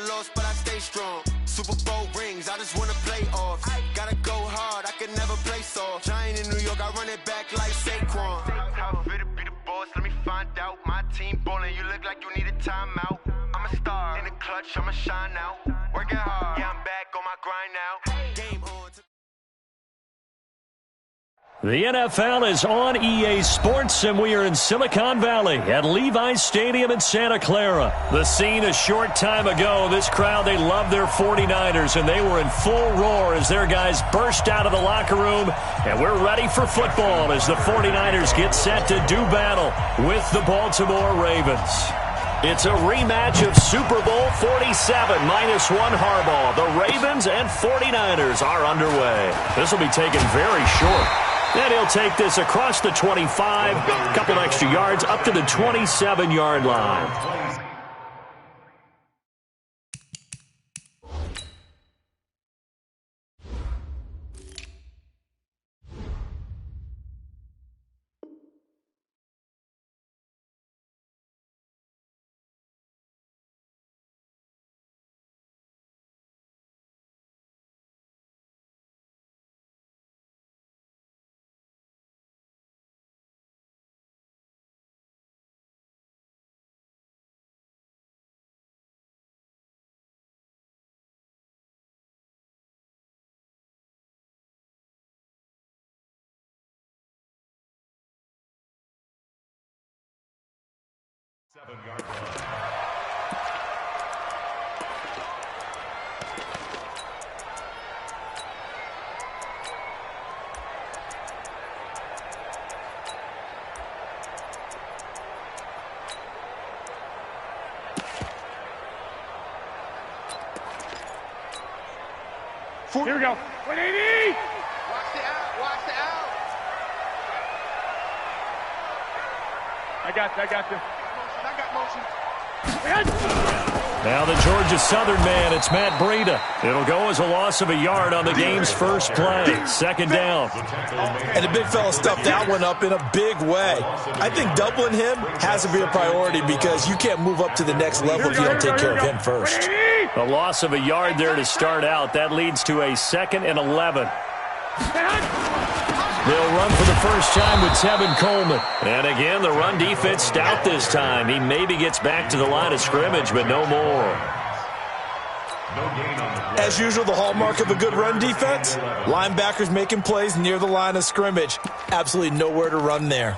lost, but I stay strong. Super Bowl rings, I just wanna play off. Gotta go hard, I can never play soft. Giant in New York, I run it back like Saquon. How fit to be the boss, let me find out. My team ballin', you look like you need a timeout. I'm a star, in the clutch, I'ma shine out. Working hard, yeah, I'm back on my grind now. Game on. The NFL is on EA Sports, and we are in Silicon Valley at Levi's Stadium in Santa Clara. The scene a short time ago, this crowd, they love their 49ers, and they were in full roar as their guys burst out of the locker room, and we're ready for football as the 49ers get set to do battle with the Baltimore Ravens. It's a rematch of Super Bowl 47 -1 Harbaugh. The Ravens and 49ers are underway. This will be taken very short. Then he'll take this across the 25, a couple extra yards, up to the 27-yard line. Here we go. 180! Watch the out. Watch the out. I got you. I got motion. Now the Georgia Southern man, it's Matt Breida. It'll go as a loss of a yard on the game's first play. Second down. And the big fella stuffed that one up in a big way. I think doubling him has to be a priority because you can't move up to the next level if you don't take care of him first. A loss of a yard there to start out. That leads to a 2nd and 11. They'll run for the first time with Tevin Coleman. And again, the run defense stout this time. He maybe gets back to the line of scrimmage, but no more. As usual, the hallmark of a good run defense, linebackers making plays near the line of scrimmage. Absolutely nowhere to run there.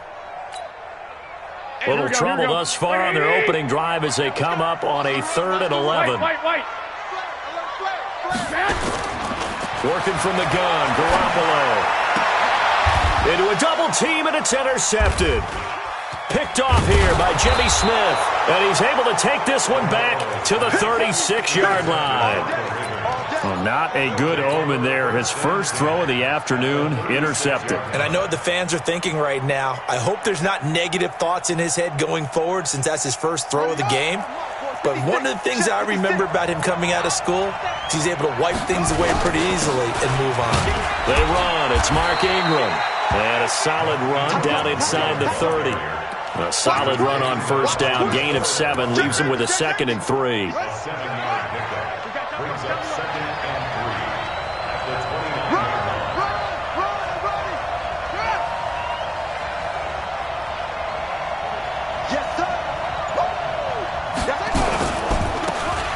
Little trouble thus far on their opening drive as they come up on a 3rd and 11. Working from the gun, Garoppolo. Into a double team, and it's intercepted. Picked off here by Jimmy Smith, and he's able to take this one back to the 36-yard line. Well, not a good omen there. His first throw of the afternoon, intercepted. And I know what the fans are thinking right now. I hope there's not negative thoughts in his head going forward since that's his first throw of the game. But one of the things I remember about him coming out of school is he's able to wipe things away pretty easily and move on. They run. It's Mark Ingram. And a solid run down inside the 30. A solid run on first down. Gain of 7 leaves him with a 2nd and 3.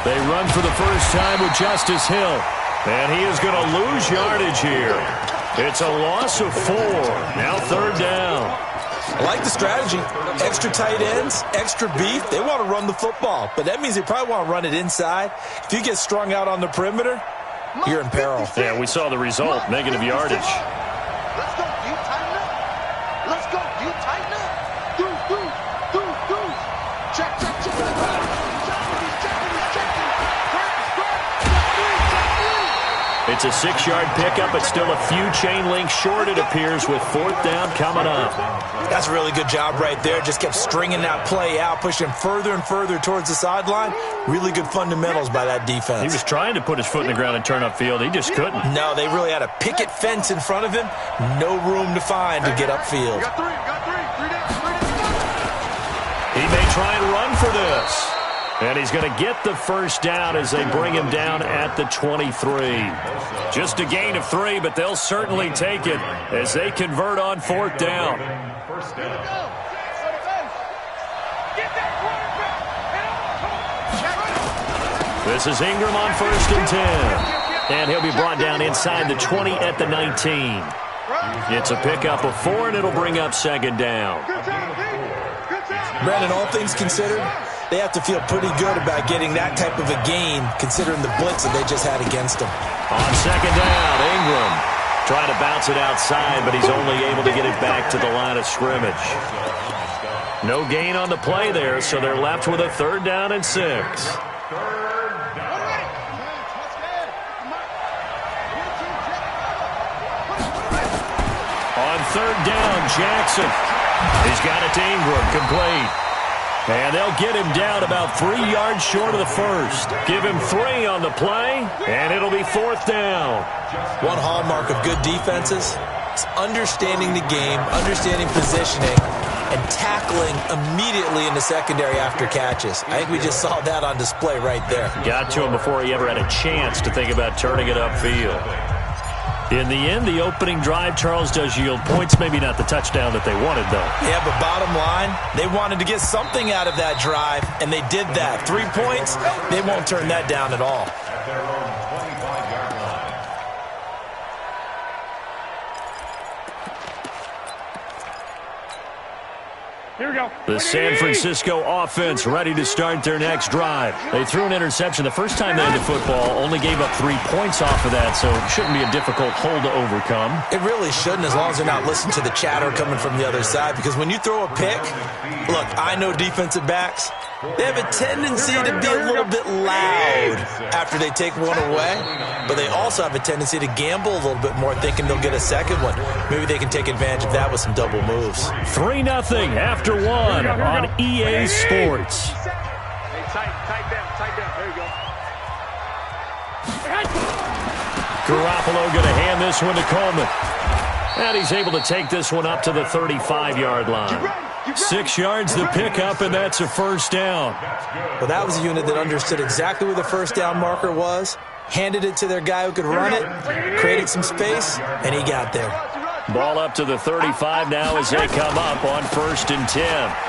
They run for the first time with Justice Hill. And he is going to lose yardage here. It's a loss of 4. Now 3rd down. I like the strategy. Extra tight ends, extra beef. They want to run the football, but that means they probably want to run it inside. If you get strung out on the perimeter, you're in peril. Yeah, we saw the result, negative yardage. Let's go. You tighten up. Let's go. You tighten up. Do. Check. It's a 6-yard pickup, but still a few chain links short, it appears, with 4th down coming up. That's a really good job right there. Just kept stringing that play out, pushing further and further towards the sideline. Really good fundamentals by that defense. He was trying to put his foot in the ground and turn upfield. He just couldn't. No, they really had a picket fence in front of him. No room to find to get upfield. Got three. He may try and run for this. And he's going to get the first down as they bring him down at the 23. Just a gain of 3, but they'll certainly take it as they convert on 4th down. This is Ingram on 1st and 10. And he'll be brought down inside the 20 at the 19. It's a pickup of 4, and it'll bring up 2nd down. Brandon, all things considered, they have to feel pretty good about getting that type of a gain, considering the blitz that they just had against them. On 2nd down, Ingram trying to bounce it outside, but he's only able to get it back to the line of scrimmage. No gain on the play there, so they're left with a 3rd down and 6. On 3rd down, Jackson. He's got it to Ingram, complete. And they'll get him down about 3 yards short of the first. Give him 3 on the play, and it'll be 4th down. One hallmark of good defenses is understanding the game, understanding positioning, and tackling immediately in the secondary after catches. I think we just saw that on display right there. Got to him before he ever had a chance to think about turning it upfield. In the end, the opening drive, Charles, does yield points. Maybe not the touchdown that they wanted, though. Yeah, but bottom line, they wanted to get something out of that drive, and they did that. 3 points, they won't turn that down at all. Here we go. The San Francisco offense ready to start their next drive. They threw an interception the first time they had the football, only gave up 3 points off of that, so it shouldn't be a difficult hole to overcome. It really shouldn't, as long as they're not listening to the chatter coming from the other side, because when you throw a pick, look, I know defensive backs, they have a tendency to be a little bit loud after they take one away, but they also have a tendency to gamble a little bit more, thinking they'll get a second one. Maybe they can take advantage of that with some double moves. 3-0 after 1 on EA Sports. Hey, tight down. There you go. Garoppolo going to hand this one to Coleman. And he's able to take this one up to the 35-yard line. 6 yards the pickup, and that's a 1st down. Well, that was a unit that understood exactly where the 1st down marker was, handed it to their guy who could run it, created some space, and he got there. Ball up to the 35 now as they come up on 1st and 10.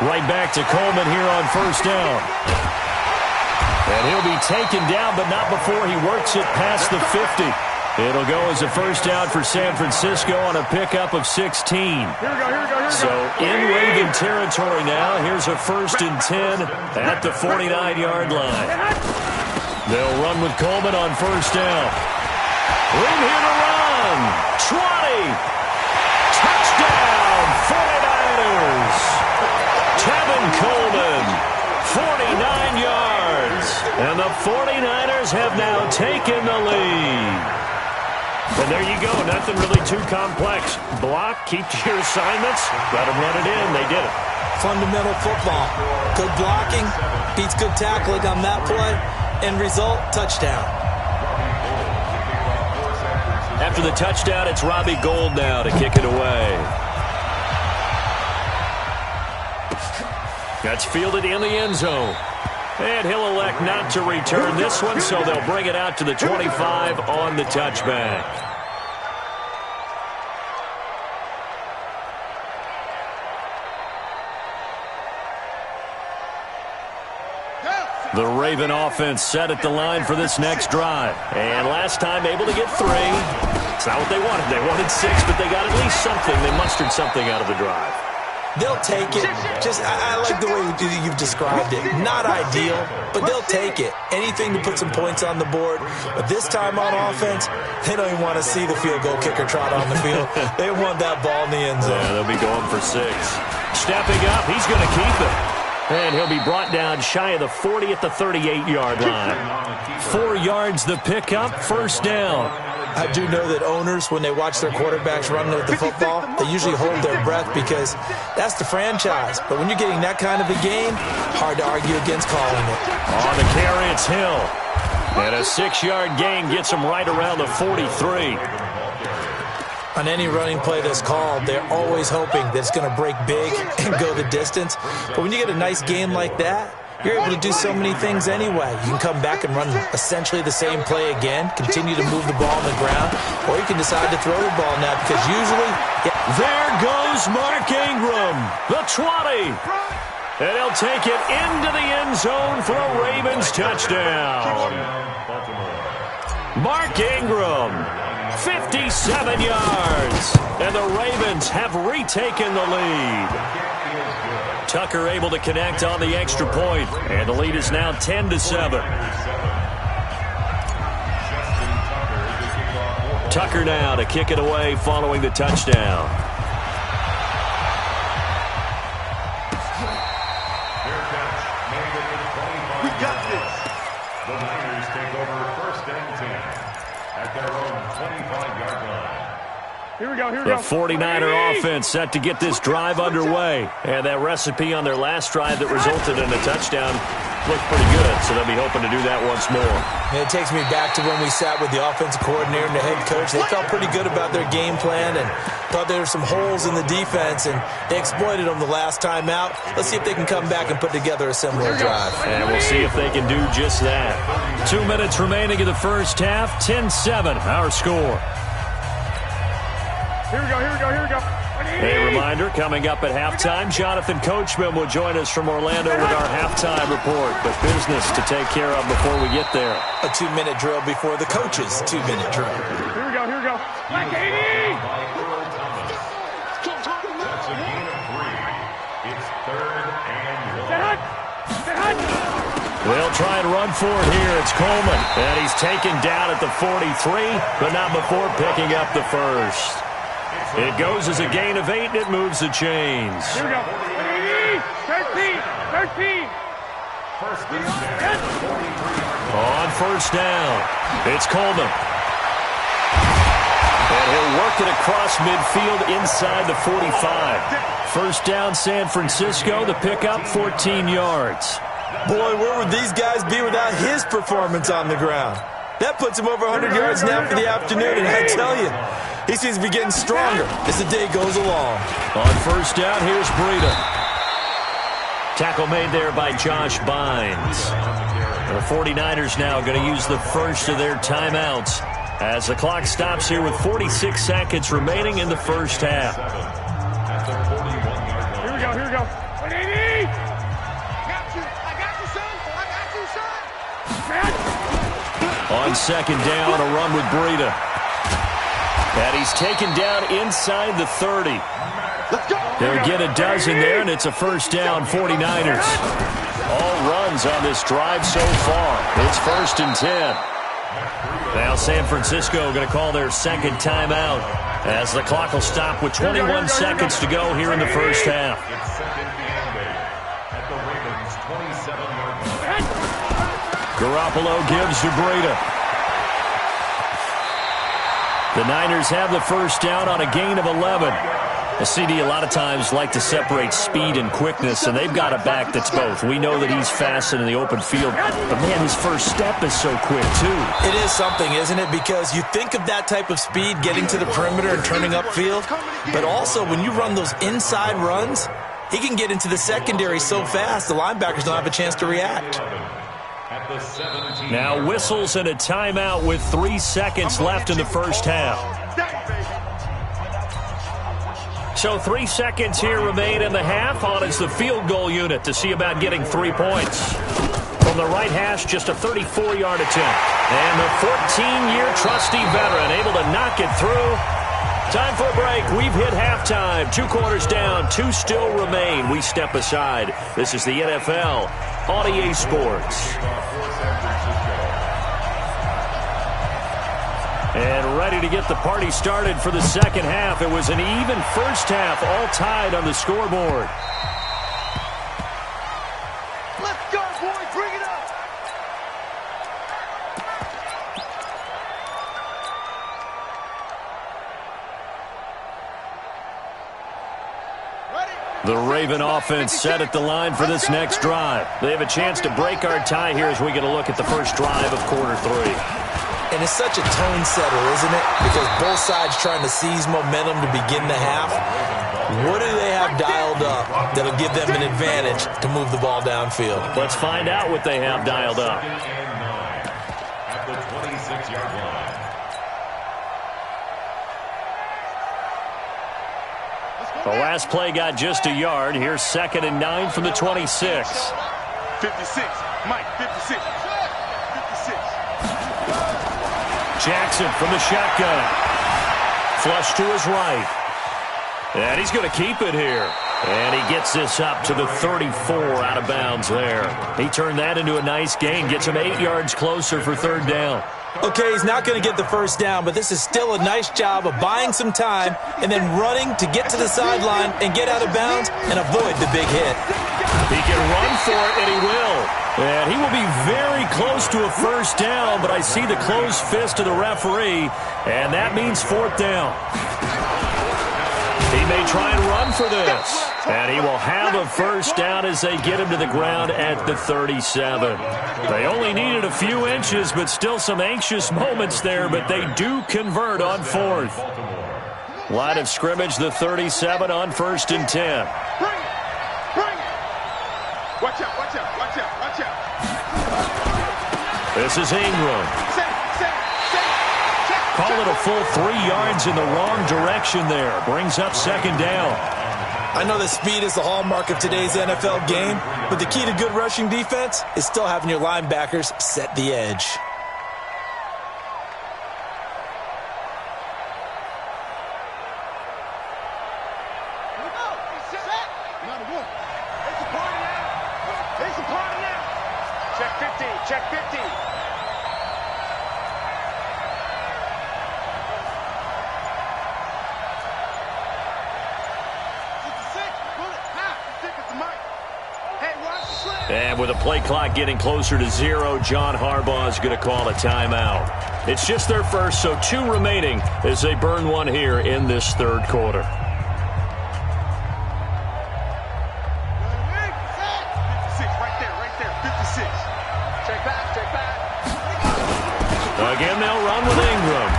Right back to Coleman here on 1st down. And he'll be taken down, but not before he works it past the 50. It'll go as a 1st down for San Francisco on a pickup of 16. Here we go. So in Raven territory now, here's a 1st and 10 at the 49-yard line. They'll run with Coleman on 1st down. Room here to run. 20. Touchdown, 49ers. Tevin Coleman, 49 yards. And the 49ers have now taken the lead. And there you go, nothing really too complex. Block, keep to your assignments, let them run it in. They did it. Fundamental football. Good blocking, beats good tackling on that play. End result, touchdown. After the touchdown, it's Robbie Gould now to kick it away. That's fielded in the end zone. And he'll elect not to return this one, so they'll bring it out to the 25 on the touchback. The Raven offense set at the line for this next drive. And last time able to get 3. It's not what they wanted. They wanted 6, but they got at least something. They mustered something out of the drive. They'll take it. I like the way you've described it. Not ideal, but they'll take it. Anything to put some points on the board. But this time on offense, they don't even want to see the field goal kicker trot on the field. They want that ball in the end zone. Yeah, they'll be going for 6. Stepping up, he's going to keep it. And he'll be brought down shy of the 40 at the 38-yard line. 4 yards the pickup, 1st down. I do know that owners, when they watch their quarterbacks run with the football, they usually hold their breath because that's the franchise. But when you're getting that kind of a game, hard to argue against calling it. On the carry, it's Hill. And a 6-yard gain gets him right around the 43. On any running play that's called, they're always hoping that it's going to break big and go the distance. But when you get a nice game like that, you're able to do so many things anyway. You can come back and run essentially the same play again, continue to move the ball on the ground, or you can decide to throw the ball now because usually... There goes Mark Ingram, the 20. And he'll take it into the end zone for a Ravens touchdown. Mark Ingram, 57 yards. And the Ravens have retaken the lead. Tucker able to connect on the extra point, and the lead is now 10-7. Tucker now to kick it away following the touchdown. We got this. The Niners take over 1st and 10 at their own 25-yard line. Here we go, here we The go. 49er offense set to get this drive underway. And that recipe on their last drive that resulted in a touchdown looked pretty good, so they'll be hoping to do that once more. It takes me back to when we sat with the offensive coordinator and the head coach. They felt pretty good about their game plan and thought there were some holes in the defense, and they exploited them the last time out. Let's see if they can come back and put together a similar drive. And we'll see if they can do just that. 2 minutes remaining in the first half, 10-7 our score. Here we go, here we go, here we go. A reminder, coming up at halftime, Jonathan Coachman will join us from Orlando with our halftime report. But business to take care of before we get there. A 2-minute drill before the coach's 2-minute drill. Here we go, here we go. Black 80! That's a gain of 3. It's 3rd and 1. Set hut! Set hut! They'll try and run for it here. It's Coleman. And he's taken down at the 43, but not before picking up the first. It goes as a gain of 8, and it moves the chains. Here we go. 13! 13! First down, 43. On first down, it's Coleman. And he'll work it across midfield inside the 45. First down, San Francisco. The pickup, 14 yards. Boy, where would these guys be without his performance on the ground? That puts him over 100 yards now for the afternoon, and I tell you, he seems to be getting stronger as the day goes along. On first down, here's Breida. Tackle made there by Josh Bynes. And the 49ers now going to use the first of their timeouts as the clock stops here with 46 seconds remaining in the first half. Here we go, here we go. 180! I got you, son. I got you, son. Set! On second down, a run with Breida. And he's taken down inside the 30. Let's go. They'll get a dozen there, and it's a first down, 49ers. All runs on this drive so far. It's 1st and 10. Now San Francisco going to call their second timeout as the clock will stop with 21 seconds to go here in the first half. It's 2nd and 8 at the Ravens' 27-yard line. Garoppolo gives to Breida. The Niners have the first down on a gain of 11. The CD a lot of times like to separate speed and quickness, and they've got a back that's both. We know that he's fast in the open field, but man, his first step is so quick too. It is something, isn't it? Because you think of that type of speed getting to the perimeter and turning upfield, but also when you run those inside runs, he can get into the secondary so fast the linebackers don't have a chance to react. Now whistles and a timeout with 3 seconds left in the first half. So 3 seconds here remain in the half. On is the field goal unit to see about getting 3 points. From the right hash, just a 34-yard attempt. And the 14-year trusty veteran able to knock it through. Time for a break. We've hit halftime. 2 quarters down, 2 still remain. We step aside. This is the NFL on EA Sports. And ready to get the party started for the second half. It was an even first half, all tied on the scoreboard. Let's go, boys. Bring it up. The Raven offense set at the line for this next drive. They have a chance to break our tie here as we get a look at the first drive of quarter 3. And it's such a tone setter, isn't it? Because both sides trying to seize momentum to begin the half. What do they have dialed up that'll give them an advantage to move the ball downfield? Let's find out what they have dialed up. At the 26-yard line. The last play got just a yard. Here's 2nd and 9 from the 26. 56. Mike, 56. 56. Jackson from the shotgun. Flush to his right. And he's going to keep it here. And he gets this up to the 34 out of bounds there. He turned that into a nice gain. Gets him 8 yards closer for 3rd down. Okay, he's not going to get the first down, but this is still a nice job of buying some time and then running to get to the sideline and get out of bounds and avoid the big hit. He can run for it, and he will. And he will be very close to a first down, but I see the closed fist of the referee, and that means 4th down. He may try and run for this. And he will have a first down as they get him to the ground at the 37. They only needed a few inches, but still some anxious moments there, but they do convert on 4th. Line of scrimmage, the 37 on 1st and 10. Bring it. Bring it. Watch out, watch out, watch out, watch out. This is Ingram. Call it a full 3 yards in the wrong direction there. Brings up 2nd down. I know that speed is the hallmark of today's NFL game, but the key to good rushing defense is still having your linebackers set the edge. Check 50, check 50. And with a play clock getting closer to 0, John Harbaugh is going to call a timeout. It's just their first, so 2 remaining as they burn one here in this 3rd quarter. 56, right there, 56. Check back, check back. Again, they'll run with Ingram.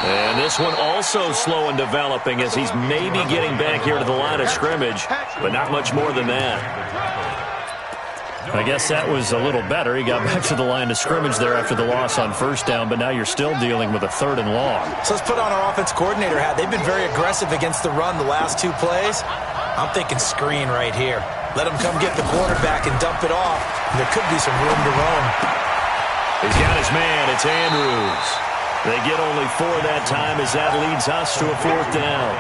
And this one also slow in developing as he's maybe getting back here to the line of scrimmage, but not much more than that. I guess that was a little better. He got back to the line of scrimmage there after the loss on 1st down, but now you're still dealing with a 3rd and long. So let's put on our offense coordinator hat. They've been very aggressive against the run the last 2 plays. I'm thinking screen right here. Let him come get the quarterback and dump it off. There could be some room to roam. He's got his man. It's Andrews. They get only 4 that time as that leads us to a 4th down.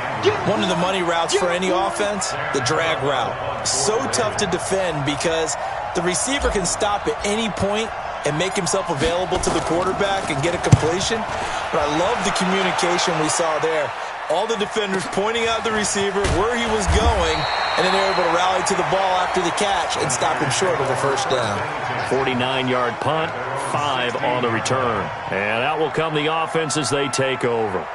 One of the money routes for any offense, the drag route. So tough to defend because the receiver can stop at any point and make himself available to the quarterback and get a completion. But I love the communication we saw there. All the defenders pointing out the receiver, where he was going, and then they're able to rally to the ball after the catch and stop him short of a first down. 49-yard punt, 5 on the return. And out will come the offense as they take over.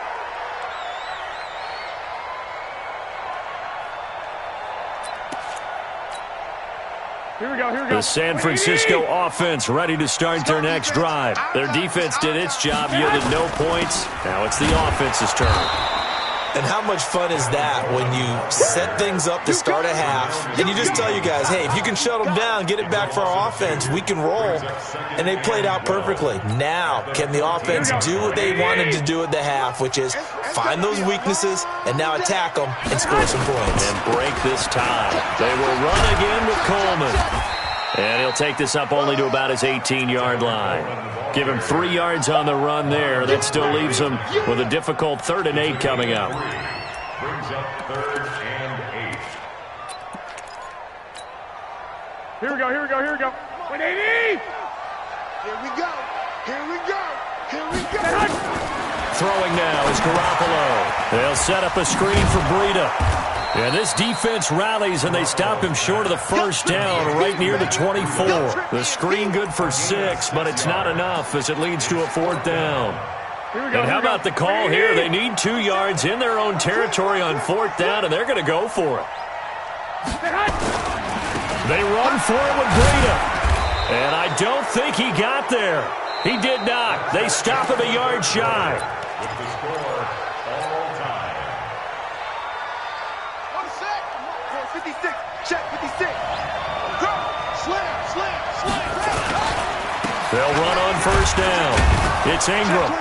Here we go, here we go. The San Francisco offense ready to start their next drive. Their defense did its job, yielded no points. Now it's the offense's turn. And how much fun is that when you set things up to start a half and you just tell you guys, hey, if you can shut them down, get it back for our offense, we can roll. And they played out perfectly. Now, can the offense do what they wanted to do at the half, which is find those weaknesses and now attack them and score some points. And break this tie. They will run again with Coleman. And he'll take this up only to about his 18-yard line. Give him 3 yards on the run there. That still leaves him with a difficult 3rd and 8 coming up. Brings up 3rd and 8. Here we go, here we go, here we go. 180! Here we go. Here we go. Here we go. Throwing now is Garoppolo. They'll set up a screen for Breida. And this defense rallies, and they stop him short of the first down right near the 24. The screen good for 6, but it's not enough as it leads to a 4th down. And how about the call here? They need 2 yards in their own territory on 4th down, and they're going to go for it. They run for it with Breida. And I don't think he got there. He did not. They stop him a yard shy. With the score, all time. 56. Check 56. Go. Slam. They'll run on first down. It's Ingram.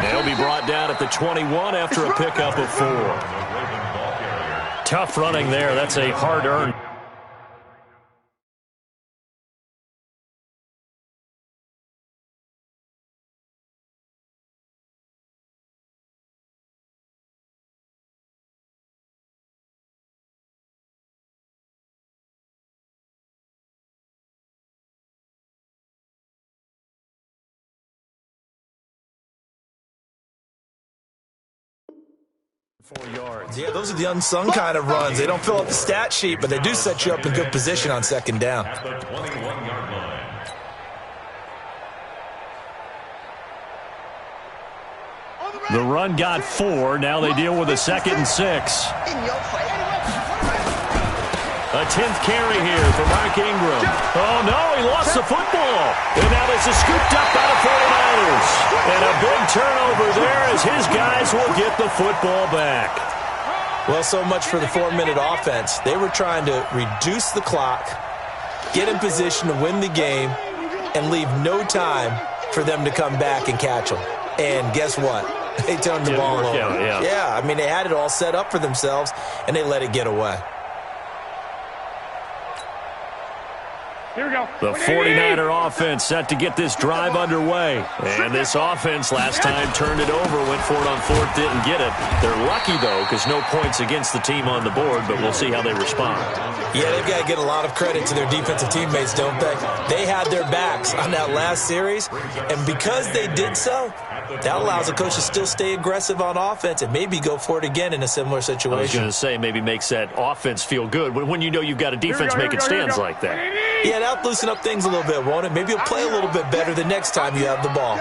They'll be brought down at the 21 after a pickup of 4. Tough running there. That's a hard-earned. Yeah, those are the unsung kind of runs. They don't fill up the stat sheet, but they do set you up in good position on second down. At the 21-yard line. The run got 4. Now they deal with a 2nd and 6. A 10th carry here for Mark Ingram. Oh, no, he lost the football. And now this is scooped up by the 49ers. And a big turnover there as his guys will get the football back. Well, so much for the 4-minute offense. They were trying to reduce the clock, get in position to win the game, and leave no time for them to come back and catch them. And guess what? They turned the ball over. Yeah, I mean, they had it all set up for themselves, and they let it get away. Here we go. The 49er offense set to get this drive underway. And this offense last time turned it over, went for it on 4th, didn't get it. They're lucky, though, because no points against the team on the board, but we'll see how they respond. Yeah, they've got to get a lot of credit to their defensive teammates, don't they? They had their backs on that last series, and because they did so, that allows the coach to still stay aggressive on offense and maybe go for it again in a similar situation. I was going to say, maybe makes that offense feel good when you know you've got a defense making stands like that. Yeah, that'll loosen up things a little bit, won't it? Maybe you'll play a little bit better the next time you have the ball.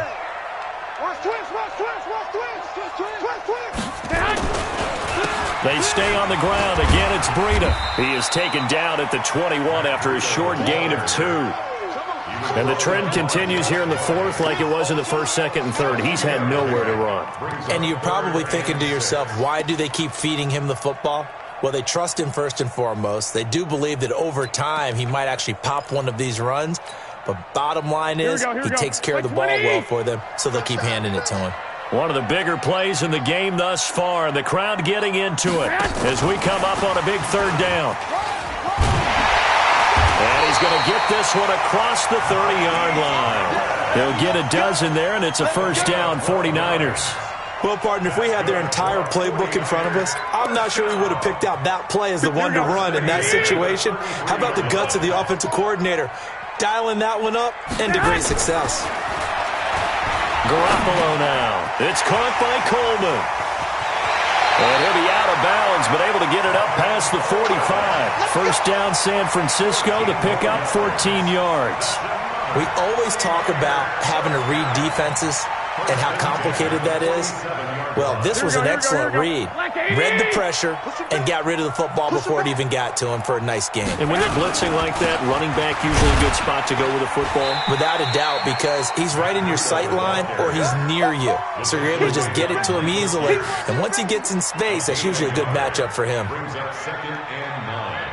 They stay on the ground. Again, it's Breida. He is taken down at the 21 after a short gain of 2. And the trend continues here in the 4th like it was in the 1st, 2nd, and 3rd. He's had nowhere to run. And you're probably thinking to yourself, why do they keep feeding him the football? Well, they trust him first and foremost. They do believe that over time he might actually pop one of these runs. But bottom line is he takes care of the ball well for them, so they'll keep handing it to him. One of the bigger plays in the game thus far, and the crowd getting into it as we come up on a big 3rd down. And he's going to get this one across the 30-yard line. They'll get a dozen there, and it's a first down, 49ers. Well, partner, if we had their entire playbook in front of us, I'm not sure we would have picked out that play as the one to run in that situation. How about the guts of the offensive coordinator dialing that one up and to great success? Garoppolo now. It's caught by Coleman. And he'll be out of bounds, but able to get it up past the 45. First down, San Francisco to pick up 14 yards. We always talk about having to read defenses and how complicated that is. Well, this was an excellent read. Read the pressure and got rid of the football before it even got to him for a nice game. And when they're blitzing like that, running back usually a good spot to go with a football? Without a doubt, because he's right in your sight line or he's near you. So you're able to just get it to him easily. And once he gets in space, that's usually a good matchup for him. Brings up 2nd and 9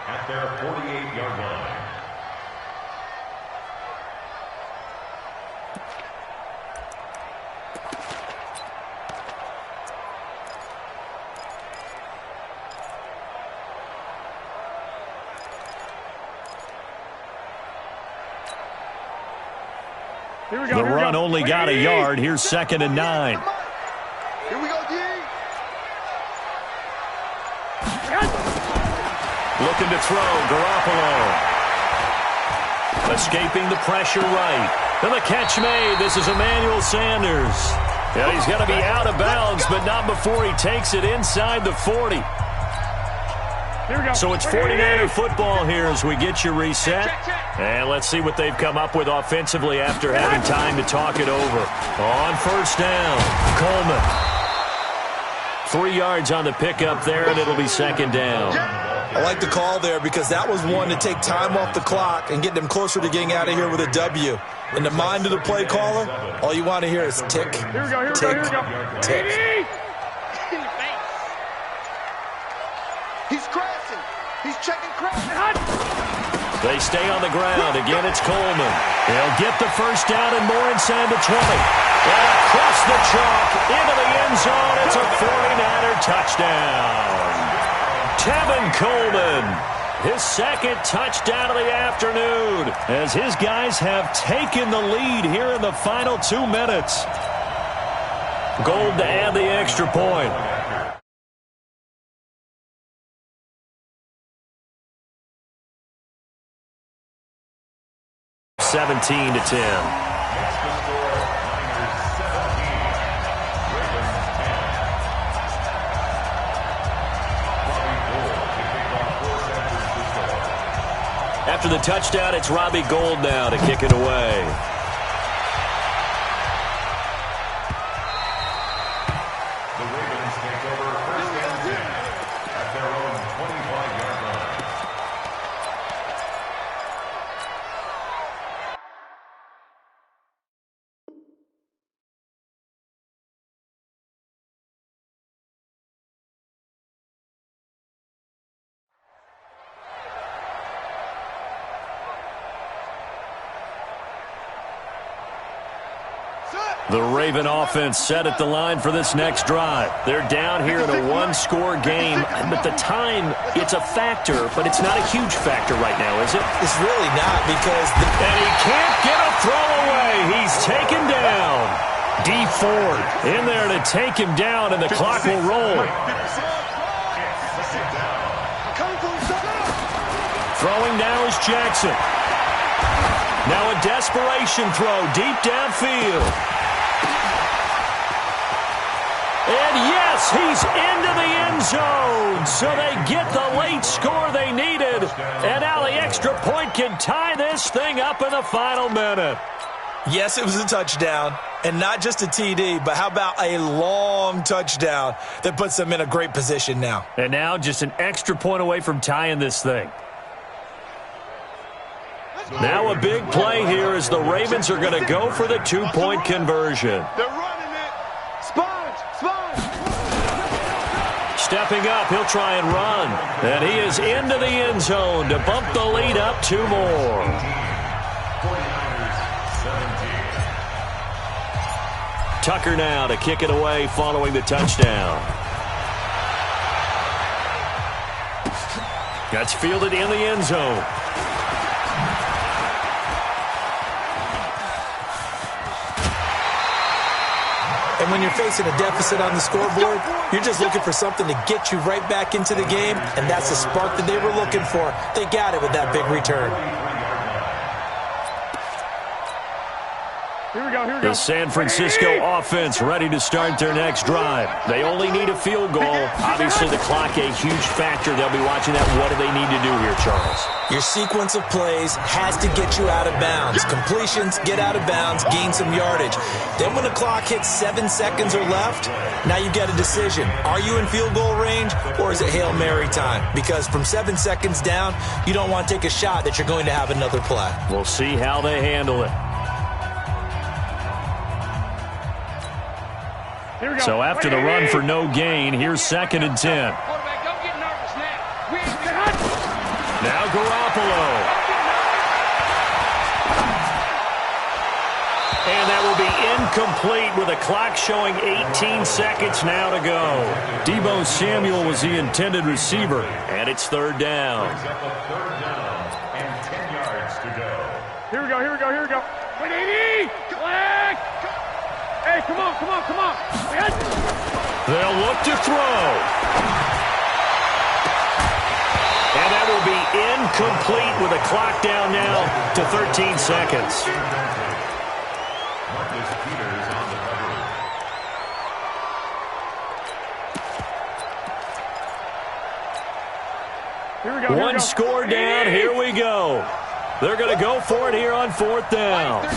at their 48-yard line. The run only got a yard. Here's 2nd and 9. Here we go, D. Looking to throw, Garoppolo. Escaping the pressure right. And the catch made. This is Emmanuel Sanders. Yeah, he's going to be out of bounds, but not before he takes it inside the 40. So it's 49er football here as we get you reset. And let's see what they've come up with offensively after having time to talk it over. On first down, Coleman. 3 yards on the pickup there, and it'll be 2nd down. I like the call there because that was one to take time off the clock and get them closer to getting out of here with a W. In the mind of the play caller, all you want to hear is tick, tick, tick. He's crashing. He's checking crashing. They stay on the ground. Again, it's Coleman. They'll get the first down and more inside the 20. And across the chalk into the end zone. It's a 49er touchdown. Tevin Coleman, his second touchdown of the afternoon, as his guys have taken the lead here in the final 2 minutes. Gold to add the extra point. (17-10). After the touchdown, it's Robbie Gould now to kick it away. The Ravens take over first and 10 at their own 25-yard line. The Raven offense set at the line for this next drive. They're down here in a one-score game, but the time, it's a factor, but it's not a huge factor right now, is it? It's really not because... And he can't get a throw away. He's taken down. D. Ford in there to take him down, and the clock will roll. Throwing now is Jackson. Now a desperation throw deep downfield. And yes, he's into the end zone. So they get the late score they needed. And now the extra point can tie this thing up in the final minute. Yes, it was a touchdown. And not just a TD, but how about a long touchdown that puts them in a great position now. And now just an extra point away from tying this thing. Now a big play here as the Ravens are going to go for the two-point conversion. They're running it. Sponge. Stepping up, he'll try and run. And he is into the end zone to bump the lead up 2 more. 49ers 17. Tucker now to kick it away following the touchdown. That's fielded in the end zone. And when you're facing a deficit on the scoreboard, you're just looking for something to get you right back into the game, and that's the spark that they were looking for. They got it with that big return. Here we go. The San Francisco offense ready to start their next drive. They only need a field goal. Obviously, the clock a huge factor. They'll be watching that. What do they need to do here, Charles? Your sequence of plays has to get you out of bounds. Completions, get out of bounds, gain some yardage. Then when the clock hits 7 seconds or left, now you get a decision. Are you in field goal range, or is it Hail Mary time? Because from 7 seconds down, you don't want to take a shot that you're going to have another play. We'll see how they handle it. So after the run for no gain, here's 2nd and 10. Now Garoppolo. And that will be incomplete with a clock showing 18 seconds now to go. Deebo Samuel was the intended receiver, and it's 3rd down. Brings up a 3rd down and 10 yards to go. Here we go. Wait, 80! Flag! Hey, come on. They'll look to throw. And that will be incomplete with a clock down now to 13 seconds. Marcus Peters on the coverage. Here we go. One score down. Here we go. They're going to go for it here on 4th down.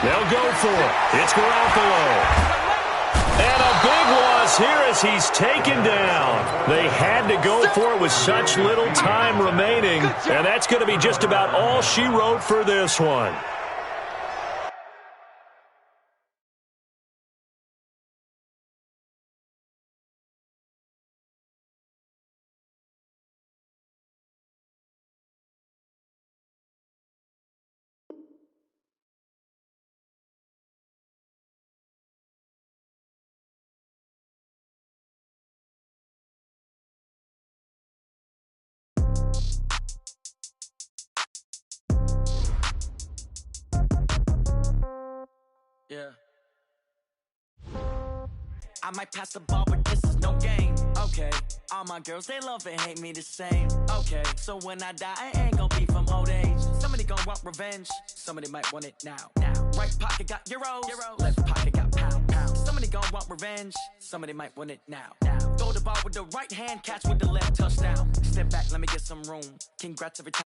They'll go for it. It's Garoppolo. And a big one loss here as he's taken down. They had to go for it with such little time remaining, and that's going to be just about all she wrote for this one. Yeah. I might pass the ball, but this is no game. Okay. All my girls, they love and hate me the same. Okay. So when I die, I ain't gonna be from old age. Somebody gonna want revenge. Somebody might want it now. Right pocket got euros. Left pocket got pounds. Somebody gonna want revenge. Somebody might want it now. Throw the ball with the right hand, catch with the left, touchdown. Step back, let me get some room. Congrats every time.